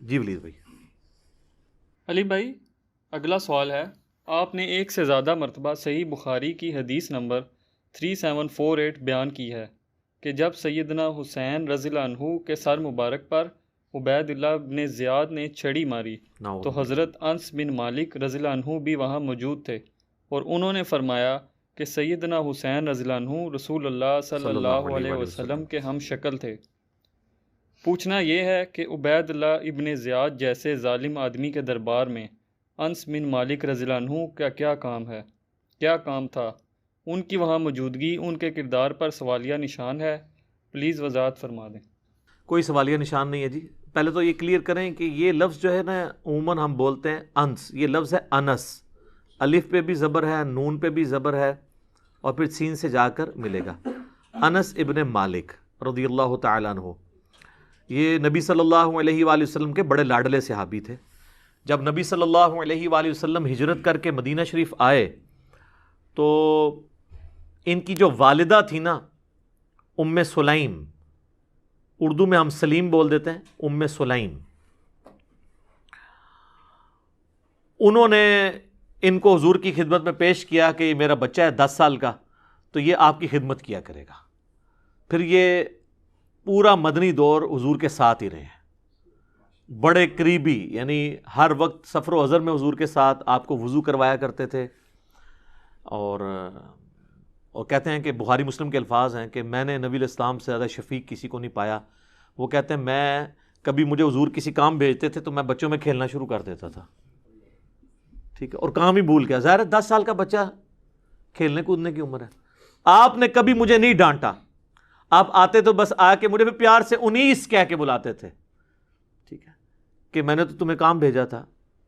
جی ولید بھائی. علی بھائی اگلا سوال ہے، آپ نے ایک سے زیادہ مرتبہ صحیح بخاری کی حدیث نمبر 3748 بیان کی ہے کہ جب سیدنا حسین رضی اللہ عنہ کے سر مبارک پر عبید اللہ بن زیاد نے چھڑی ماری نعوذ تو باللہ. حضرت انس بن مالک رضی اللہ عنہ بھی وہاں موجود تھے، اور انہوں نے فرمایا کہ سیدنا حسین رضی اللہ عنہ رسول اللہ صلی اللہ علیہ وسلم کے ہم شکل تھے۔ پوچھنا یہ ہے کہ عبید اللہ ابن زیاد جیسے ظالم آدمی کے دربار میں انس بن مالک رضی اللہ عنہ کا کیا کام تھا؟ ان کی وہاں موجودگی ان کے کردار پر سوالیہ نشان ہے، پلیز وضاحت فرما دیں۔ کوئی سوالیہ نشان نہیں ہے جی. پہلے تو یہ کلیئر کریں کہ یہ لفظ جو ہے نا عموماً ہم بولتے ہیں انس، یہ لفظ ہے انس، الف پہ بھی زبر ہے، نون پہ بھی زبر ہے، اور پھر سین سے جا کر ملے گا. انس ابن مالک رضی اللہ تعالیٰ عنہ، یہ نبی صلی اللہ علیہ وآلہ وسلم کے بڑے لاڈلے صحابی تھے. جب نبی صلی اللہ علیہ وآلہ وسلم ہجرت کر کے مدینہ شریف آئے تو ان کی جو والدہ تھی نا ام سلیم، اردو میں ہم سلیم بول دیتے ہیں، ام سلیم، انہوں نے ان کو حضور کی خدمت میں پیش کیا کہ یہ میرا بچہ ہے 10 سال کا، تو یہ آپ کی خدمت کیا کرے گا. پھر یہ پورا مدنی دور حضور کے ساتھ ہی رہے ہیں، بڑے قریبی، یعنی ہر وقت سفر و حضر میں حضور کے ساتھ، آپ کو وضو کروایا کرتے تھے. اور کہتے ہیں کہ بخاری مسلم کے الفاظ ہیں کہ میں نے نبی علیہ السلام سے زیادہ شفیق کسی کو نہیں پایا. وہ کہتے ہیں میں کبھی مجھے حضور کسی کام بھیجتے تھے تو میں بچوں میں کھیلنا شروع کر دیتا تھا، ٹھیک ہے، اور کام ہی بھول گیا. ظاہر ہے 10 سال کا بچہ، کھیلنے کودنے کی عمر ہے. آپ نے کبھی مجھے نہیں ڈانٹا، آپ آتے تو بس آ کے مجھے بھی پیار سے 19 کہہ کے بلاتے تھے، ٹھیک ہے، کہ میں نے تو تمہیں کام بھیجا تھا.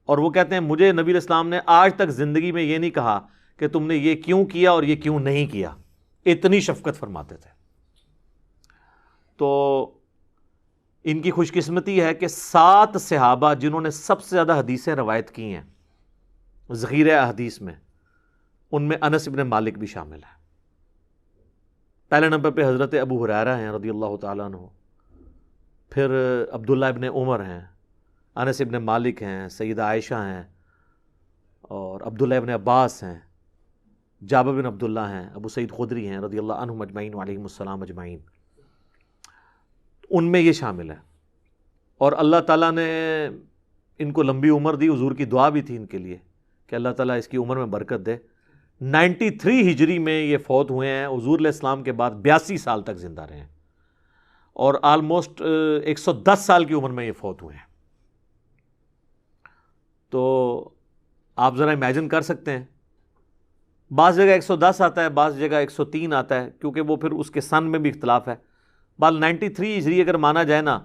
اور وہ کہتے ہیں مجھے نبی علیہ السلام نے آج تک زندگی میں یہ نہیں کہا کہ تم نے یہ کیوں کیا اور یہ کیوں نہیں کیا، اتنی شفقت فرماتے تھے. تو ان کی خوش قسمتی ہے کہ 7 صحابہ جنہوں نے سب سے زیادہ حدیثیں روایت کی ہیں ذخیرہ احادیث میں، ان میں انس ابن مالک بھی شامل ہے. پہلے نمبر پہ حضرت ابو ہریرہ ہیں رضی اللہ تعالیٰ عنہ، پھر عبداللہ ابن عمر ہیں، انس ابن مالک ہیں، سیدہ عائشہ ہیں، اور عبداللہ ابن عباس ہیں، جابر بن عبداللہ ہیں، ابو سعید خدری ہیں رضی اللہ عنہم اجمعین وعلیہم السلام اجمعین. ان میں یہ شامل ہے. اور اللہ تعالیٰ نے ان کو لمبی عمر دی، حضور کی دعا بھی تھی ان کے لیے کہ اللہ تعالیٰ اس کی عمر میں برکت دے. 93 ہجری میں یہ فوت ہوئے ہیں، حضور علیہ السلام کے بعد 82 سال تک زندہ رہے ہیں، اور آلموسٹ 110 سال کی عمر میں یہ فوت ہوئے ہیں. تو آپ ذرا امیجن کر سکتے ہیں، بعض جگہ 110 آتا ہے، بعض جگہ 103 آتا ہے، کیونکہ وہ پھر اس کے سن میں بھی اختلاف ہے. بال 93 ہجری اگر مانا جائے نا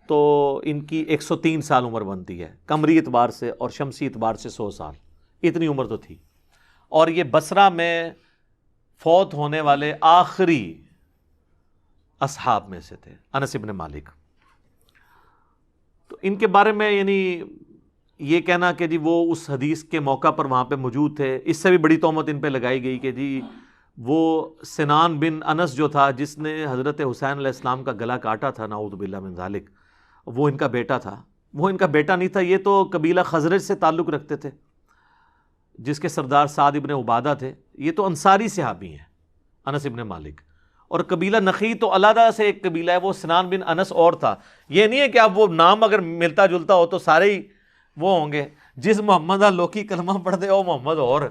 تو ان کی 103 سال عمر بنتی ہے، قمری اعتبار سے اور شمسی اعتبار سے 100 سال، اتنی عمر تو تھی. اور یہ بصرہ میں فوت ہونے والے آخری اصحاب میں سے تھے، انس ابن مالک. تو ان کے بارے میں یعنی یہ کہنا کہ جی وہ اس حدیث کے موقع پر وہاں پہ موجود تھے، اس سے بھی بڑی تہمت ان پہ لگائی گئی کہ جی وہ سنان بن انس جو تھا جس نے حضرت حسین علیہ السلام کا گلا کاٹا تھا، نعوذ باللہ من ذالک، وہ ان کا بیٹا تھا. وہ ان کا بیٹا نہیں تھا، یہ تو قبیلہ خزرج سے تعلق رکھتے تھے جس کے سردار سعد ابن عبادہ تھے. یہ تو انصاری صحابی ہیں انس ابن مالک. اور قبیلہ نخی تو علیحدہ سے ایک قبیلہ ہے، وہ سنان بن انس اور تھا. یہ نہیں ہے کہ اب وہ نام اگر ملتا جلتا ہو تو سارے ہی وہ ہوں گے، جس محمد لوکی کلمہ پڑھ دے او محمد اور،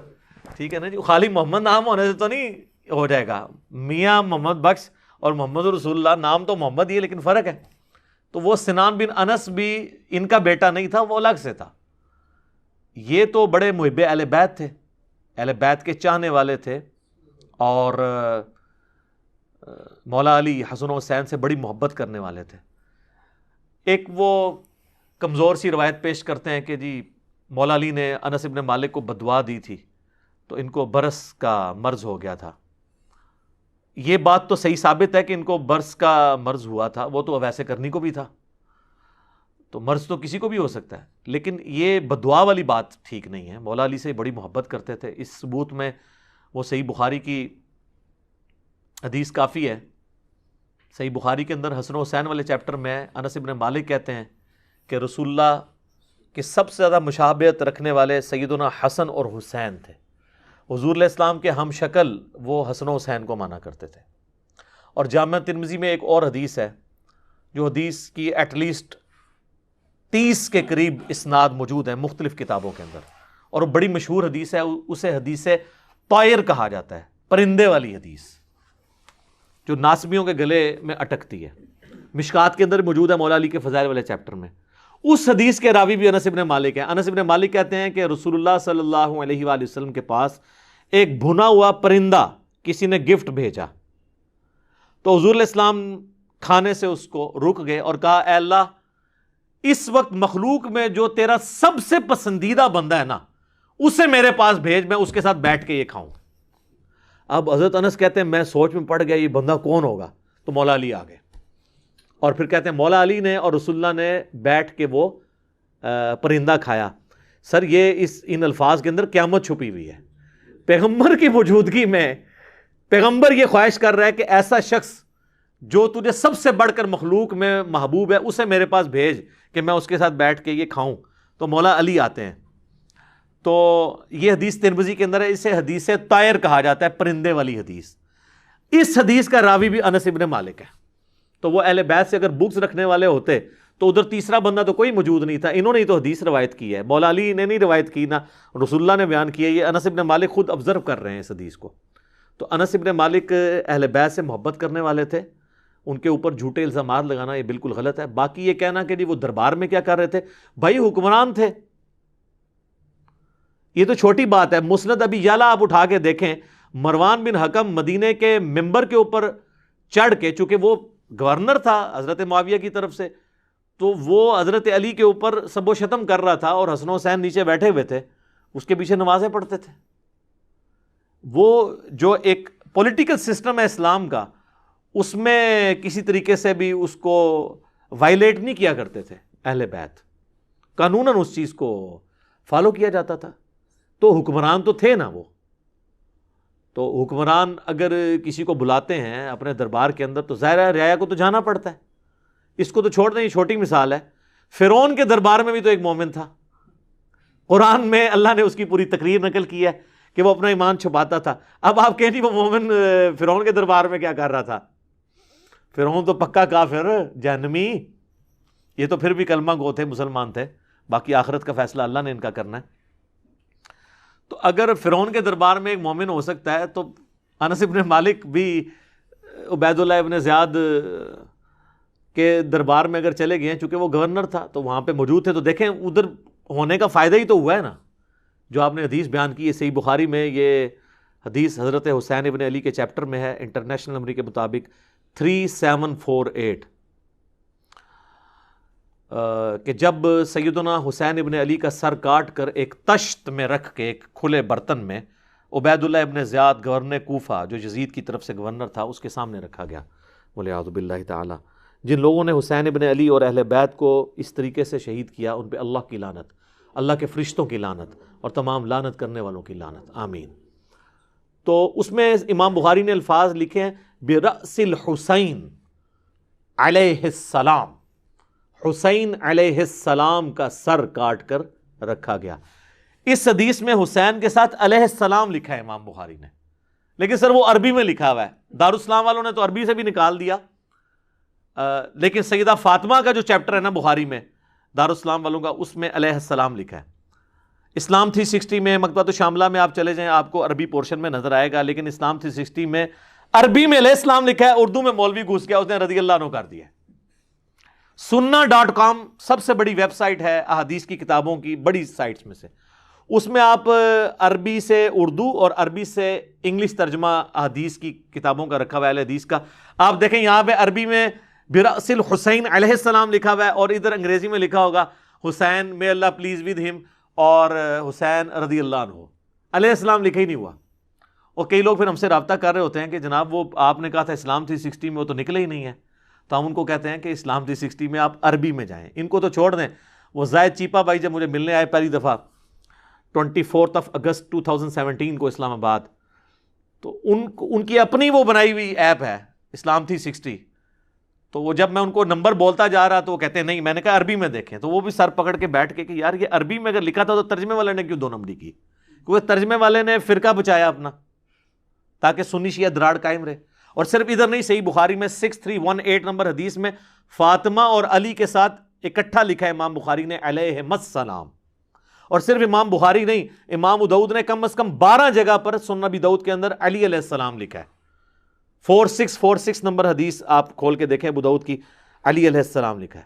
ٹھیک ہے نا جی، خالی محمد نام ہونے سے تو نہیں ہو جائے گا. میاں محمد بخش اور محمد رسول اللہ، نام تو محمد ہی ہے لیکن فرق ہے. تو وہ سنان بن انس بھی ان کا بیٹا نہیں تھا، وہ الگ سے تھا. یہ تو بڑے محب اہل بیت تھے، اہل بیت کے چاہنے والے تھے، اور مولا علی حسن و حسین سے بڑی محبت کرنے والے تھے. ایک وہ کمزور سی روایت پیش کرتے ہیں کہ جی مولا علی نے انس ابن مالک کو بددعا دی تھی تو ان کو برس کا مرض ہو گیا تھا. یہ بات تو صحیح ثابت ہے کہ ان کو برس کا مرض ہوا تھا، وہ تو ویسے کرنی کو بھی تھا، تو مرض تو کسی کو بھی ہو سکتا ہے، لیکن یہ بددعا والی بات ٹھیک نہیں ہے. مولا علی سے بڑی محبت کرتے تھے، اس ثبوت میں وہ صحیح بخاری کی حدیث کافی ہے. صحیح بخاری کے اندر حسن و حسین والے چیپٹر میں انس ابن مالک کہتے ہیں کہ رسول اللہ کے سب سے زیادہ مشابہت رکھنے والے سیدنا حسن اور حسین تھے. حضور علیہ السلام کے ہم شکل وہ حسن و حسین کو مانا کرتے تھے. اور جامع ترمذی میں ایک اور حدیث ہے جو حدیث کی ایٹ لیسٹ 30 کے قریب اسناد موجود ہیں مختلف کتابوں کے اندر, اور وہ بڑی مشہور حدیث ہے. اسے حدیث طائر کہا جاتا ہے, پرندے والی حدیث جو ناسبیوں کے گلے میں اٹکتی ہے. مشکات کے اندر موجود ہے مولا علی کے فضائل والے چیپٹر میں. اس حدیث کے راوی بھی انس بن مالک ہیں. انس بن مالک کہتے ہیں کہ رسول اللہ صلی اللہ علیہ وآلہ وسلم کے پاس ایک بھنا ہوا پرندہ کسی نے گفٹ بھیجا, تو حضور علیہ السلام کھانے سے اس کو رک گئے اور کہا اے اللہ اس وقت مخلوق میں جو تیرا سب سے پسندیدہ بندہ ہے نا اسے میرے پاس بھیج, میں اس کے ساتھ بیٹھ کے یہ کھاؤں. اب حضرت انس کہتے ہیں میں سوچ میں پڑ گیا یہ بندہ کون ہوگا, تو مولا علی آ گئے اور پھر کہتے ہیں مولا علی نے اور رسول اللہ نے بیٹھ کے وہ پرندہ کھایا. سر یہ ان الفاظ کے اندر قیامت چھپی ہوئی ہے. پیغمبر کی موجودگی میں پیغمبر یہ خواہش کر رہا ہے کہ ایسا شخص جو تجھے سب سے بڑھ کر مخلوق میں محبوب ہے اسے میرے پاس بھیج کہ میں اس کے ساتھ بیٹھ کے یہ کھاؤں. تو مولا علی آتے ہیں. تو یہ حدیث ترمذی کے اندر ہے, اسے حدیث طائر کہا جاتا ہے, پرندے والی حدیث. اس حدیث کا راوی بھی انس بن مالک ہے. تو وہ اہل بیت سے اگر بکس رکھنے والے ہوتے تو ادھر تیسرا بندہ تو کوئی موجود نہیں تھا. انہوں نے تو حدیث روایت کی ہے, مولا علی نے نہیں روایت کی, نہ رسول اللہ نے بیان کی ہے. یہ انس بن مالک خود آبزرو کر رہے ہیں اس حدیث کو. تو انس بن مالک اہل بیت سے محبت کرنے والے تھے. ان کے اوپر جھوٹے الزامات لگانا یہ بالکل غلط ہے. باقی یہ کہنا کہ جی وہ دربار میں کیا کر رہے تھے, بھائی حکمران تھے, یہ تو چھوٹی بات ہے. مسند ابی یعلا آپ اٹھا کے دیکھیں, مروان بن حکم مدینے کے ممبر کے اوپر چڑھ کے, چونکہ وہ گورنر تھا حضرت معاویہ کی طرف سے, تو وہ حضرت علی کے اوپر سب و شتم کر رہا تھا اور حسن و حسین نیچے بیٹھے ہوئے تھے, اس کے پیچھے نمازیں پڑھتے تھے. وہ جو ایک پولیٹیکل سسٹم ہے اسلام کا, اس میں کسی طریقے سے بھی اس کو وائلیٹ نہیں کیا کرتے تھے اہل بیت, قانوناً اس چیز کو فالو کیا جاتا تھا. تو حکمران تو تھے نا وہ. تو حکمران اگر کسی کو بلاتے ہیں اپنے دربار کے اندر تو ظاہر ہے رعایا کو تو جانا پڑتا ہے. اس کو تو چھوڑ دیں, یہ چھوٹی مثال ہے. فرعون کے دربار میں بھی تو ایک مومن تھا. قرآن میں اللہ نے اس کی پوری تقریر نقل کی ہے کہ وہ اپنا ایمان چھپاتا تھا. اب آپ کہیں نہیں وہ مومن فرعون کے دربار میں کیا کر رہا تھا, فرعون تو پکا کافر جہنمی. یہ تو پھر بھی کلمہ گو تھے, مسلمان تھے, باقی آخرت کا فیصلہ اللہ نے ان کا کرنا ہے. تو اگر فرعون کے دربار میں ایک مومن ہو سکتا ہے تو انس بن مالک بھی عبید اللہ ابن زیاد کے دربار میں اگر چلے گئے ہیں, چونکہ وہ گورنر تھا تو وہاں پہ موجود تھے, تو دیکھیں ادھر ہونے کا فائدہ ہی تو ہوا ہے نا جو آپ نے حدیث بیان کی ہے. صحیح بخاری میں یہ حدیث حضرت حسین ابن علی کے چیپٹر میں ہے, انٹرنیشنل نمبر کے مطابق 3748, کہ جب سیدنا حسین ابن علی کا سر کاٹ کر ایک تشت میں رکھ کے, ایک کھلے برتن میں, عبید اللہ ابن زیاد گورنر کوفہ جو یزید کی طرف سے گورنر تھا اس کے سامنے رکھا گیا. والعیاذ باللہ تعالی. جن لوگوں نے حسین ابن علی اور اہل بیت کو اس طریقے سے شہید کیا ان پہ اللہ کی لعنت, اللہ کے فرشتوں کی لعنت اور تمام لعنت کرنے والوں کی لعنت, آمین. تو اس میں امام بخاری نے الفاظ لکھے ہیں برأس الحسین علیہ السلام, حسین علیہ السلام کا سر کاٹ کر رکھا گیا. اس حدیث میں حسین کے ساتھ علیہ السلام لکھا ہے امام بخاری نے, لیکن سر وہ عربی میں لکھا ہوا ہے. دارالاسلام والوں نے تو عربی سے بھی نکال دیا, لیکن سیدہ فاطمہ کا جو چیپٹر ہے نا بخاری میں دارالاسلام والوں کا, اس میں علیہ السلام لکھا ہے. اسلام 360 میں, مکتبۃ الشاملہ میں آپ چلے جائیں آپ کو عربی پورشن میں نظر آئے گا, لیکن اسلام 360 میں عربی میں علیہ السلام لکھا ہے, اردو میں مولوی گھس گیا اس نے رضی اللہ عنہ کر دیا. sunna.com سب سے بڑی ویب سائٹ ہے احادیث کی کتابوں کی بڑی سائٹس میں سے. اس میں آپ عربی سے اردو اور عربی سے انگلش ترجمہ احادیث کی کتابوں کا رکھا ہوا ہے, اہل حدیث کا. آپ دیکھیں یہاں پہ عربی میں برأس الحسین علیہ السلام لکھا ہوا ہے, اور ادھر انگریزی میں لکھا ہوگا حسین may اللہ پلیز ود ہم, اور حسین رضی اللہ عنہ, علیہ السلام لکھا ہی نہیں ہوا. اور کئی لوگ پھر ہم سے رابطہ کر رہے ہوتے ہیں کہ جناب وہ آپ نے کہا تھا اسلام 360 میں, وہ تو نکلے ہی نہیں ہے. تو ہم ان کو کہتے ہیں کہ اسلام 360 میں آپ عربی میں جائیں, ان کو تو چھوڑ دیں. وہ زائد چیپا بھائی جب مجھے ملنے آئے پہلی دفعہ 24 اگست 2017 کو اسلام آباد, تو ان کی اپنی وہ بنائی ہوئی ایپ ہے اسلام 360, تو وہ جب میں ان کو نمبر بولتا جا رہا تو وہ کہتے ہیں نہیں، میں نے کہا عربی میں دیکھیں، تو وہ بھی سر پکڑ کے بیٹھ کے کہ یار یہ عربی میں اگر لکھا تھا تو ترجمے والے نے کیوں 2 نمبری کی؟ کیونکہ ترجمے والے نے فرقہ بچایا اپنا تاکہ سنی شیعہ دراڑ قائم رہے. اور صرف ادھر نہیں، صحیح بخاری میں 6318 نمبر حدیث میں فاطمہ اور علی کے ساتھ اکٹھا لکھا ہے امام بخاری نے علیہم السلام. اور صرف امام بخاری نہیں، امام ابو داؤد نے کم از کم 12 جگہ پر سنن ابی داؤد کے اندر علی علیہ السلام لکھا ہے. 4646 نمبر حدیث آپ کھول کے دیکھیں ابو داؤد کی، علی علیہ السلام لکھا ہے.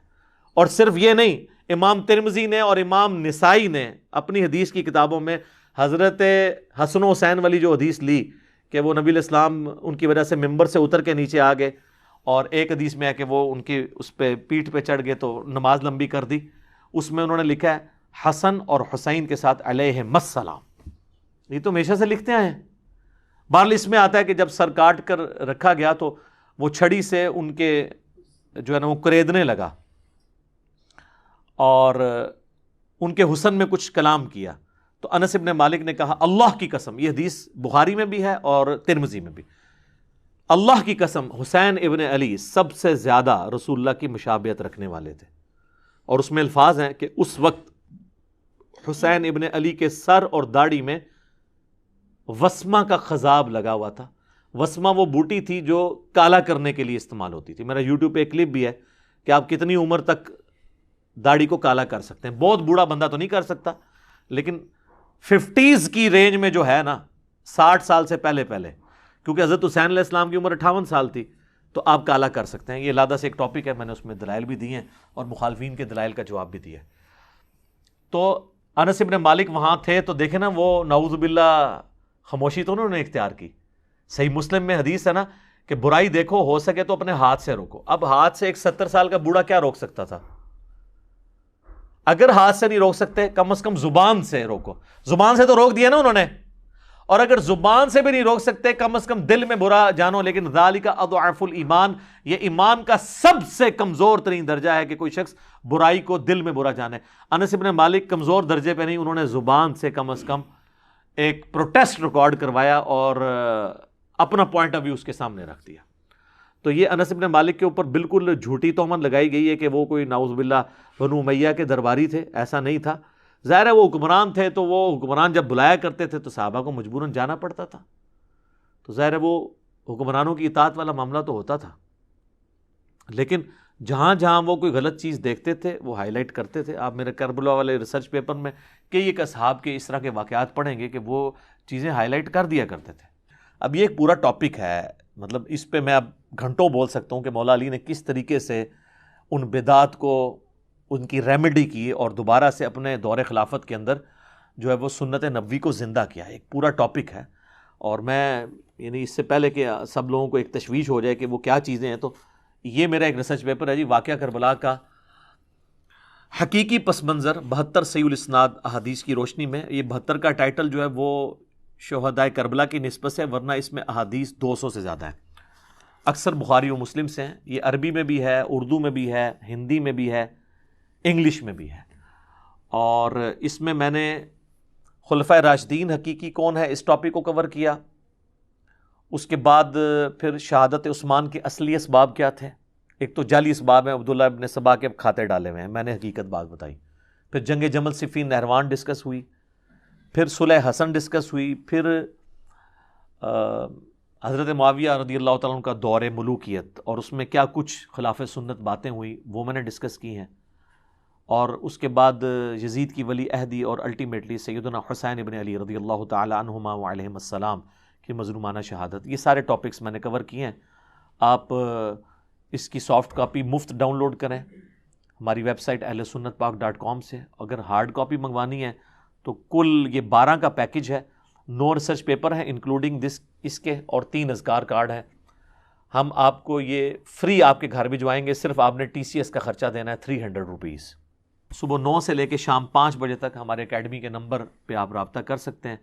اور صرف یہ نہیں، امام ترمذی نے اور امام نسائی نے اپنی حدیث کی کتابوں میں حضرت حسن و حسین والی جو حدیث لی کہ وہ نبی علیہ السلام ان کی وجہ سے ممبر سے اتر کے نیچے آ گئے، اور ایک حدیث میں ہے کہ وہ ان کی اس پہ پیٹھ پہ چڑھ گئے تو نماز لمبی کر دی، اس میں انہوں نے لکھا ہے حسن اور حسین کے ساتھ علیہم السلام. یہ تو ہمیشہ سے لکھتے آئے ہیں. بہرحال اس میں آتا ہے کہ جب سر کاٹ کر رکھا گیا تو وہ چھڑی سے ان کے جو ہے نا وہ کریدنے لگا اور ان کے حسن میں کچھ کلام کیا. تو انس ابن مالک نے کہا اللہ کی قسم، یہ حدیث بخاری میں بھی ہے اور ترمذی میں بھی، اللہ کی قسم حسین ابن علی سب سے زیادہ رسول اللہ کی مشابہت رکھنے والے تھے. اور اس میں الفاظ ہیں کہ اس وقت حسین ابن علی کے سر اور داڑھی میں وسمہ کا خضاب لگا ہوا تھا. وسمہ وہ بوٹی تھی جو کالا کرنے کے لیے استعمال ہوتی تھی. میرا یوٹیوب پہ ایک کلپ بھی ہے کہ آپ کتنی عمر تک داڑھی کو کالا کر سکتے ہیں. بہت بوڑھا بندہ تو نہیں کر سکتا، لیکن 50s کی رینج میں جو ہے نا، 60 سال سے پہلے کیونکہ حضرت حسین علیہ السلام کی عمر 58 سال تھی، تو آپ کالا کر سکتے ہیں. یہ علیحدہ سے ایک ٹاپک ہے، میں نے اس میں دلائل بھی دی ہیں اور مخالفین کے دلائل کا جواب بھی دیا ہے. تو انس ابن مالک وہاں تھے تو دیکھیں نا، وہ نعوذ باللہ خاموشی تو انہوں نے اختیار کی. صحیح مسلم میں حدیث ہے نا کہ برائی دیکھو ہو سکے تو اپنے ہاتھ سے روکو. اب ہاتھ سے ایک 70 سال کا بوڑھا کیا روک سکتا تھا؟ اگر ہاتھ سے نہیں روک سکتے کم از کم زبان سے روکو. زبان سے تو روک دیا نا انہوں نے، اور اگر زبان سے بھی نہیں روک سکتے کم از کم دل میں برا جانو. لیکن ذالک اضعف الایمان، یہ ایمان کا سب سے کمزور ترین درجہ ہے کہ کوئی شخص برائی کو دل میں برا جانے. انس ابن مالک کمزور درجے پہ نہیں، انہوں نے زبان سے کم از کم ایک پروٹیسٹ ریکارڈ کروایا اور اپنا پوائنٹ آف ویو اس کے سامنے رکھ دیا. تو یہ انس ابن مالک کے اوپر بالکل جھوٹی تہمت لگائی گئی ہے کہ وہ کوئی نعوذ باللہ بنو امیہ کے درباری تھے. ایسا نہیں تھا. ظاہر ہے وہ حکمران تھے، تو وہ حکمران جب بلایا کرتے تھے تو صحابہ کو مجبوراً جانا پڑتا تھا. تو ظاہر ہے وہ حکمرانوں کی اطاعت والا معاملہ تو ہوتا تھا، لیکن جہاں جہاں وہ کوئی غلط چیز دیکھتے تھے وہ ہائی لائٹ کرتے تھے. آپ میرے کربلا والے ریسرچ پیپر میں کئی ایک اصحاب کے اس طرح کے واقعات پڑھیں گے کہ وہ چیزیں ہائی لائٹ کر دیا کرتے تھے. اب یہ ایک پورا ٹاپک ہے، مطلب اس پہ میں اب گھنٹوں بول سکتا ہوں کہ مولا علی نے کس طریقے سے ان بدعات کو ان کی ریمیڈی کی اور دوبارہ سے اپنے دور خلافت کے اندر جو ہے وہ سنت نبوی کو زندہ کیا. ایک پورا ٹاپک ہے، اور میں یعنی اس سے پہلے کہ سب لوگوں کو ایک تشویش ہو جائے کہ وہ کیا چیزیں ہیں، تو یہ میرا ایک ریسرچ پیپر ہے جی، واقعہ کربلا کا حقیقی پس منظر 72 صحیح الاسناد احادیث کی روشنی میں. یہ 72 کا ٹائٹل جو ہے وہ شہدائے کربلا کی نسبت سے، ورنہ اس میں احادیث 200 سے زیادہ ہیں. اکثر بخاری و مسلم سے ہیں. یہ عربی میں بھی ہے، اردو میں بھی ہے، ہندی میں بھی ہے، انگلش میں بھی ہے. اور اس میں نے خلفائے راشدین حقیقی کون ہے اس ٹاپک کو کور کیا. اس کے بعد پھر شہادت عثمان کے اصلی اسباب کیا تھے. ایک تو جعلی اسباب ہیں، عبداللہ ابن سبا کے کھاتے ڈالے ہوئے ہیں، میں نے حقیقت بات بتائی. پھر جنگ جمل صفین نہروان ڈسکس ہوئی، پھر صلح حسن ڈسکس ہوئی، پھر حضرت معاویہ رضی اللہ تعالیٰ عنہ کا دور ملوکیت اور اس میں کیا کچھ خلاف سنت باتیں ہوئی وہ میں نے ڈسکس کی ہیں. اور اس کے بعد یزید کی ولی عہدی اور الٹیمیٹلی سیدنا حسین ابن علی رضی اللہ تعالی عنہما وعلیہم السلام کی مظلومانہ شہادت. یہ سارے ٹاپکس میں نے کور کیے ہیں. آپ اس کی سافٹ کاپی مفت ڈاؤن لوڈ کریں ہماری ویب سائٹ ahlsunnatpak.com سے. اگر ہارڈ کاپی منگوانی ہے تو کل یہ 12 کا پیکج ہے. 9 ریسرچ پیپر ہیں انکلوڈنگ اس کے، اور 3 اذکار کارڈ ہیں. ہم آپ کو یہ فری آپ کے گھر بھجوائیں گے. صرف آپ نے TCS کا خرچہ دینا ہے 300 روپیز. صبح 9 سے لے کے شام 5 بجے تک ہمارے اکیڈمی کے نمبر پہ آپ رابطہ کر سکتے ہیں.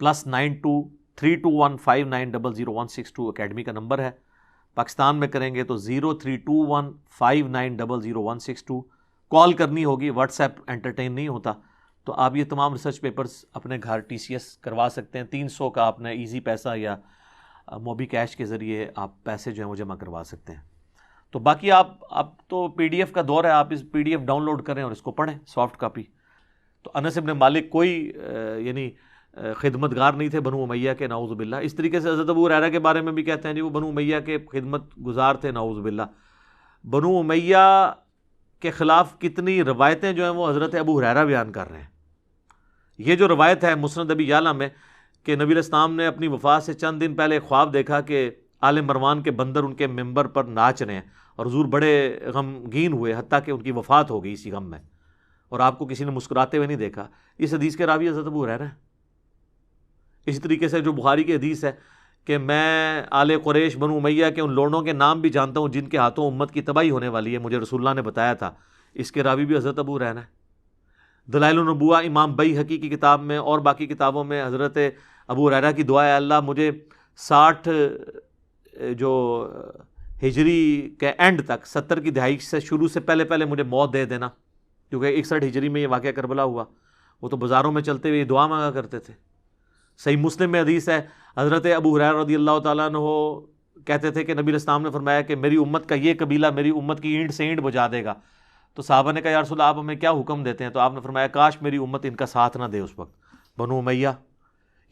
+923215900162 اکیڈمی کا نمبر ہے. پاکستان میں کریں گے تو 032159000162. کال کرنی ہوگی، واٹس ایپ انٹرٹین نہیں ہوتا. تو آپ یہ تمام ریسرچ پیپرز اپنے گھر TCS کروا سکتے ہیں. 300 کا آپ نے ایزی پیسہ یا موبی کیش کے ذریعے آپ پیسے جو ہیں وہ جمع کروا سکتے ہیں. تو باقی آپ تو پی ڈی ایف کا دور ہے، آپ اس P D F download کریں اور اس کو پڑھیں سافٹ کاپی۔ تو انس ابن مالک کوئی یعنی خدمت گار نہیں تھے بنو امیہ کے، نعوذ باللہ۔ اس طریقے سے حضرت ابو ہریرہ کے بارے میں بھی کہتے ہیں جی وہ بنو امیہ کے خدمت گزار تھے، نعوذ باللہ۔ بنو امیہ کے خلاف کتنی روایتیں جو ہیں وہ حضرت ابو ہریرہ بیان کر رہے ہیں۔ یہ جو روایت ہے مسند ابی یعلا میں کہ نبی علیہ السلام نے اپنی وفات سے چند دن پہلے خواب دیکھا کہ آل مروان کے بندر ان کے ممبر پر ناچ رہے ہیں، اور حضور بڑے غمگین ہوئے حتیٰ کہ ان کی وفات ہو گئی اسی غم میں، اور آپ کو کسی نے مسکراتے ہوئے نہیں دیکھا۔ اس حدیث کے راوی حضرت ابو ہریرہ ہیں۔ اسی طریقے سے جو بخاری کی حدیث ہے کہ میں آل قریش بنو امیہ کے ان لوڑوں کے نام بھی جانتا ہوں جن کے ہاتھوں امت کی تباہی ہونے والی ہے، مجھے رسول اللہ نے بتایا تھا، اس کے راوی بھی حضرت ابو ہریرہ ہیں۔ دلائل النبوہ امام بیہقی کی کتاب میں اور باقی کتابوں میں حضرت ابو ہریرہ کی دعا ہے، اللہ مجھے 60 جو ہجری کے اینڈ تک 70 کی دہائی سے شروع سے پہلے پہلے مجھے موت دے دینا، کیونکہ 61 ہجری میں یہ واقعہ کربلا ہوا۔ وہ تو بازاروں میں چلتے ہوئے یہ دعا مانگا کرتے تھے۔ صحیح مسلم میں حدیث ہے، حضرت ابو ہریرہ رضی اللہ تعالیٰ عنہ کہتے تھے کہ نبی علیہ السلام نے فرمایا کہ میری امت کا یہ قبیلہ میری امت کی اینٹ سے اینٹ بجا دے گا۔ تو صحابہ نے کہا یا رسول اللہ آپ ہمیں کیا حکم دیتے ہیں؟ تو آپ نے فرمایا کاش میری امت ان کا ساتھ نہ دے اس وقت، بنو امیہ۔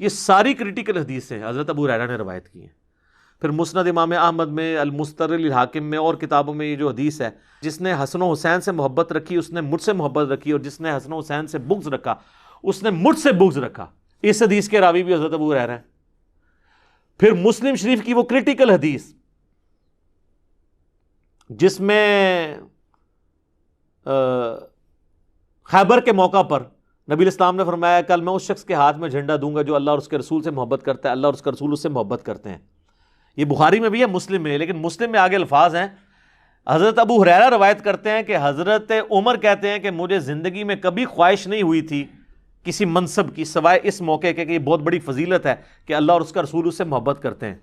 یہ ساری کریٹیکل حدیث ہیں حضرت ابو ہریرہ نے روایت کی ہیں۔ پھر مسند امام احمد میں، المستدرک للحاکم میں اور کتابوں میں یہ جو حدیث ہے، جس نے حسن و حسین سے محبت رکھی اس نے مجھ سے محبت رکھی، اور جس نے حسن و حسین سے بغض رکھا اس نے مجھ سے بغض رکھا۔ اس حدیث کے راوی بھی حضرت ابو ہریرہ ہیں۔ پھر مسلم شریف کی وہ کریٹیکل حدیث جس میں خیبر کے موقع پر نبی علیہ السلام نے فرمایا کل میں اس شخص کے ہاتھ میں جھنڈا دوں گا جو اللہ اور اس کے رسول سے محبت کرتا ہے، اللہ اور اس کا رسول اس سے محبت کرتے ہیں۔ یہ بخاری میں بھی ہے، مسلم میں ہے، لیکن مسلم میں آگے الفاظ ہیں۔ حضرت ابو ہریرہ روایت کرتے ہیں کہ حضرت عمر کہتے ہیں کہ مجھے زندگی میں کبھی خواہش نہیں ہوئی تھی کسی منصب کی سوائے اس موقع کے کہ یہ بہت بڑی فضیلت ہے کہ اللہ اور اس کا رسول اس سے محبت کرتے ہیں،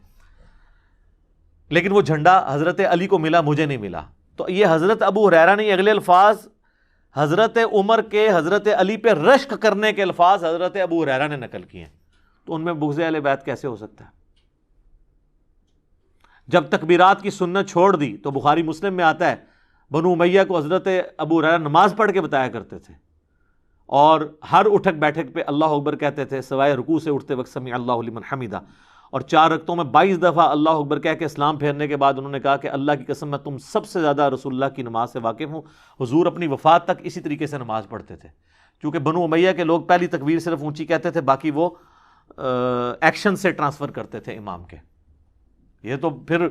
لیکن وہ جھنڈا حضرت علی کو ملا، مجھے نہیں ملا۔ تو یہ حضرت ابو ہریرہ نے اگلے الفاظ حضرت عمر کے حضرت علی پہ رشک کرنے کے الفاظ حضرت ابو ہریرہ نے نقل کیے ہیں۔ تو ان میں بغض اہل بیت کیسے ہو سکتا ہے؟ جب تکبیرات کی سنت چھوڑ دی تو بخاری مسلم میں آتا ہے بنو امیہ کو حضرت ابو ہریرہ نماز پڑھ کے بتایا کرتے تھے، اور ہر اٹھک بیٹھک پہ اللہ اکبر کہتے تھے سوائے رکوع سے اٹھتے وقت سمیع اللہ لمن حمیدہ، اور 4 رکعتوں میں 22 دفعہ اللہ اکبر کہہ کے اسلام پھیرنے کے بعد انہوں نے کہا کہ اللہ کی قسم میں تم سب سے زیادہ رسول اللہ کی نماز سے واقف ہوں۔ حضور اپنی وفات تک اسی طریقے سے نماز پڑھتے تھے، کیونکہ بنو امیہ کے لوگ پہلی تکبیر صرف اونچی کہتے تھے، باقی وہ ایکشن سے ٹرانسفر کرتے تھے امام کے۔ یہ تو پھر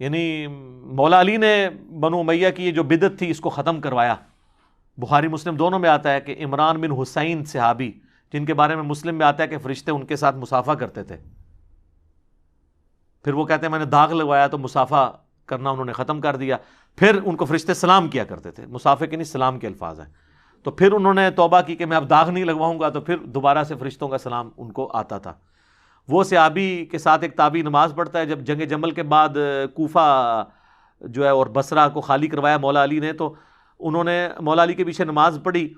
یعنی مولا علی نے بنو امیہ کی یہ جو بدعت تھی اس کو ختم کروایا۔ بخاری مسلم دونوں میں آتا ہے کہ عمران بن حسین صحابی، جن کے بارے میں مسلم میں آتا ہے کہ فرشتے ان کے ساتھ مصافحہ کرتے تھے، پھر وہ کہتے ہیں میں نے داغ لگوایا تو مصافحہ کرنا انہوں نے ختم کر دیا، پھر ان کو فرشتے سلام کیا کرتے تھے، مصافحہ کے نہیں سلام کے الفاظ ہیں، تو پھر انہوں نے توبہ کی کہ میں اب داغ نہیں لگواؤں گا، تو پھر دوبارہ سے فرشتوں کا سلام ان کو آتا تھا۔ وہ صحابی کے ساتھ ایک تابعی نماز پڑھتا ہے، جب جنگ جمل کے بعد کوفہ جو ہے اور بصرہ کو خالی کروایا مولا علی نے، تو انہوں نے مولا علی کے پیچھے نماز پڑھی،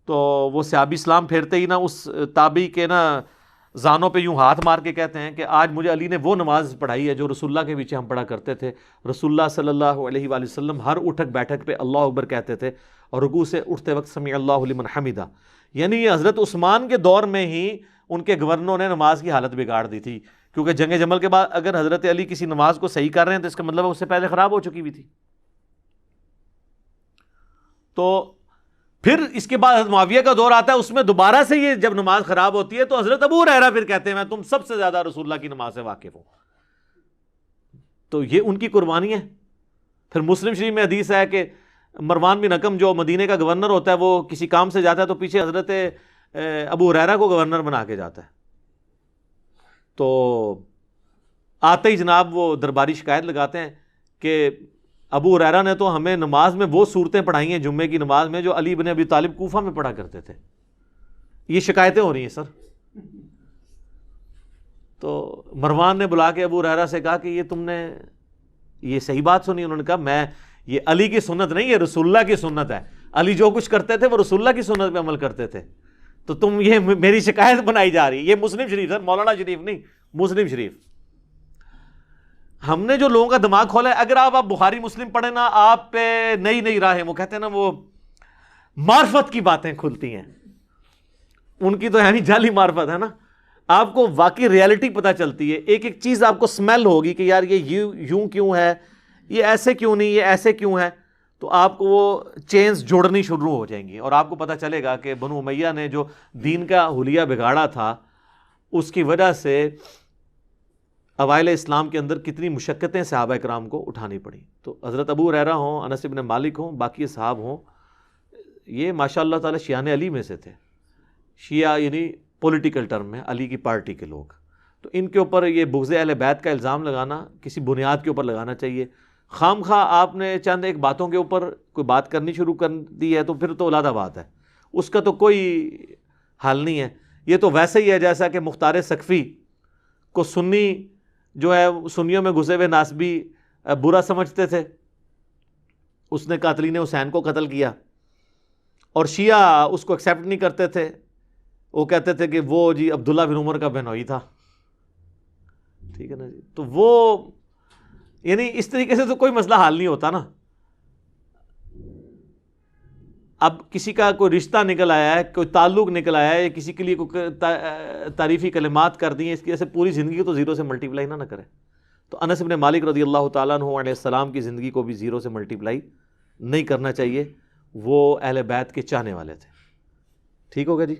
تو وہ صحابی سلام پھیرتے ہی نا اس تابعی کے نا زانوں پہ یوں ہاتھ مار کے کہتے ہیں کہ آج مجھے علی نے وہ نماز پڑھائی ہے جو رسول اللہ کے پیچھے ہم پڑھا کرتے تھے۔ رسول اللہ صلی اللہ علیہ وآلہ وسلم ہر اٹھک بیٹھک پہ اللہ اکبر کہتے تھے، اور رکوع سے اٹھتے وقت سمیع اللہ لمن حمیدہ۔ یعنی یہ حضرت عثمان کے دور میں ہی ان کے گورنروں نے نماز کی حالت بگاڑ دی تھی، کیونکہ جنگ جمل کے بعد اگر حضرت علی کسی نماز کو صحیح کر رہے ہیں تو اس کا مطلب ہے اس سے پہلے خراب ہو چکی ہوئی تھی۔ تو پھر اس کے بعد حضرت معاویہ کا دور آتا ہے، اس میں دوبارہ سے یہ جب نماز خراب ہوتی ہے تو حضرت ابو ہریرہ پھر کہتے ہیں میں تم سب سے زیادہ رسول اللہ کی نماز سے واقف ہوں۔ تو یہ ان کی قربانی ہے۔ پھر مسلم شریف میں حدیث ہے کہ مروان بن حکم جو مدینے کا گورنر ہوتا ہے، وہ کسی کام سے جاتا ہے تو پیچھے حضرت ابو ہریرہ کو گورنر بنا کے جاتا ہے، تو آتے ہی جناب وہ درباری شکایت لگاتے ہیں کہ ابو ہریرہ نے تو ہمیں نماز میں وہ صورتیں پڑھائی ہیں جمعے کی نماز میں جو علی بن ابی طالب کوفہ میں پڑھا کرتے تھے۔ یہ شکایتیں ہو رہی ہیں سر۔ تو مروان نے بلا کے ابو ہریرہ سے کہا کہ یہ تم نے یہ صحیح بات سنی؟ انہوں نے کہا میں یہ علی کی سنت نہیں، یہ رسول اللہ کی سنت ہے، علی جو کچھ کرتے تھے وہ رسول اللہ کی سنت پہ عمل کرتے تھے، تو تم یہ میری شکایت بنائی جا رہی ہے۔ یہ مسلم شریف سر، مولانا شریف نہیں، مسلم شریف۔ ہم نے جو لوگوں کا دماغ کھولا ہے، اگر آپ بخاری مسلم پڑھیں نا، آپ پہ نئی نئی راہیں، وہ کہتے ہیں نا وہ معرفت کی باتیں کھلتی ہیں، ان کی تو یعنی جعلی معرفت ہے نا، آپ کو واقعی ریالٹی پتہ چلتی ہے، ایک ایک چیز آپ کو سمیل ہوگی کہ یار یہ یوں کیوں ہے، یہ ایسے کیوں نہیں، یہ ایسے کیوں ہے، تو آپ کو وہ چینز جوڑنی شروع ہو جائیں گی، اور آپ کو پتہ چلے گا کہ بنو امیہ نے جو دین کا حلیہ بگاڑا تھا، اس کی وجہ سے اوائل اسلام کے اندر کتنی مشقتیں صحابہ کرام کو اٹھانی پڑیں۔ تو حضرت ابو ہریرہ ہوں، انس بن مالک ہوں، باقی صحاب ہوں، یہ ماشاء اللہ تعالی شیعان علی میں سے تھے۔ شیعہ یعنی پولیٹیکل ٹرم میں علی کی پارٹی کے لوگ، تو ان کے اوپر یہ بغض اہل بیت کا الزام لگانا کسی بنیاد کے اوپر لگانا چاہیے۔ خام خواہ آپ نے چند ایک باتوں کے اوپر کوئی بات کرنی شروع کر دی ہے تو پھر تو علادہ بات ہے، اس کا تو کوئی حل نہیں ہے۔ یہ تو ویسے ہی ہے جیسا کہ مختار ثقفی کو سنی جو ہے سنیوں میں گھسے ہوئے ناسبی برا سمجھتے تھے، اس نے قاتلین حسین کو قتل کیا، اور شیعہ اس کو ایکسیپٹ نہیں کرتے تھے، وہ کہتے تھے کہ وہ جی عبداللہ بن عمر کا بہنوئی تھا، ٹھیک ہے نا جی۔ تو وہ یعنی اس طریقے سے تو کوئی مسئلہ حل نہیں ہوتا نا۔ اب کسی کا کوئی رشتہ نکل آیا ہے، کوئی تعلق نکل آیا ہے، یا کسی کے لیے کوئی تعریفی کلمات کر دی ہیں، اس کی وجہ سے پوری زندگی تو زیرو سے ملٹیپلائی نہ کرے۔ تو انس بن مالک رضی اللہ تعالیٰ عنہ علیہ السلام کی زندگی کو بھی زیرو سے ملٹیپلائی نہیں کرنا چاہیے، وہ اہل بیت کے چاہنے والے تھے۔ ٹھیک ہوگا جی۔